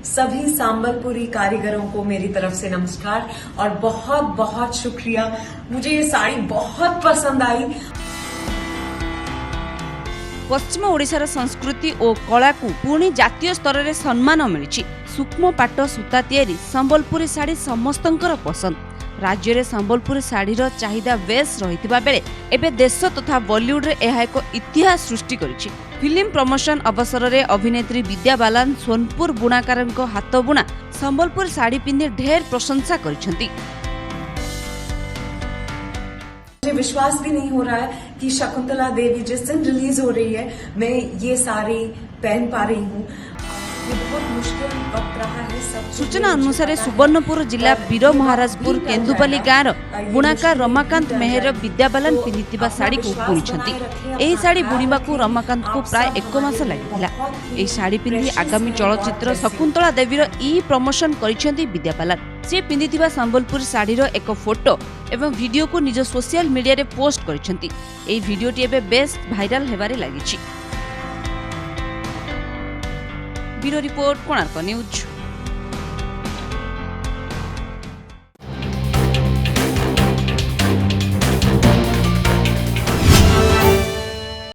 सभी संबलपुरी कारीगरों को मेरी तरफ से नमस्कार और बहुत बहुत शुक्रिया। मुझे ये साड़ी बहुत पसंद आई। पश्चिम ओडिशार संस्कृति और कला को पुणी जातीय स्तर में सम्मान मिली। सूक्ष्म पाट सूता तैयारी संबलपुरी साड़ी समस्तंकर पसंद। राज्य में संबलपुरी साड़ीर चाहिदा बेस रहिथिबा बेले एबे देश तथा बॉलीवुड रे एहा एक इतिहास सृष्टि करिछि। फिल्म प्रमोशन अवसर में अभिनेत्री विद्या बालन सोनपुर बुणाकारଙ୍କ हाथ बुणा संबलपुर साड़ी पिंधि ढेर प्रशंसा करिसेंती। मुझे विश्वास भी नहीं हो रहा है कि शकुंतला देवी जिस दिन रिलीज हो रही है मैं ये साड़ी पहन पा रही हूँ। ये बहुत मुश्किल वक्त रहा है। सूचना अनुसार सुवर्णपुर जिला वीर महाराजपुर केन्दुपाली गाँव बुणाकार रमाकांत मेहर विद्या बालन पिंधिथिबा साड़ी को बुणिछंती। एही साड़ी बुणिबा को रमाकांत को प्राय 1 मास लागिथिला। एही साड़ी पिंधि आगामी चलचित्र शकुंतला देवीर ई प्रमोशन करिसेंती विद्या बालन। से पिंधिथिबा संबलपुर साड़ीर एक फोटो एवं वीडियो को निज सोशल मीडिया रे पोस्ट करिसेंती। एही वीडियोटी एबे बेस भाइराल हेबारे लागिछि। Bureau report Konark news.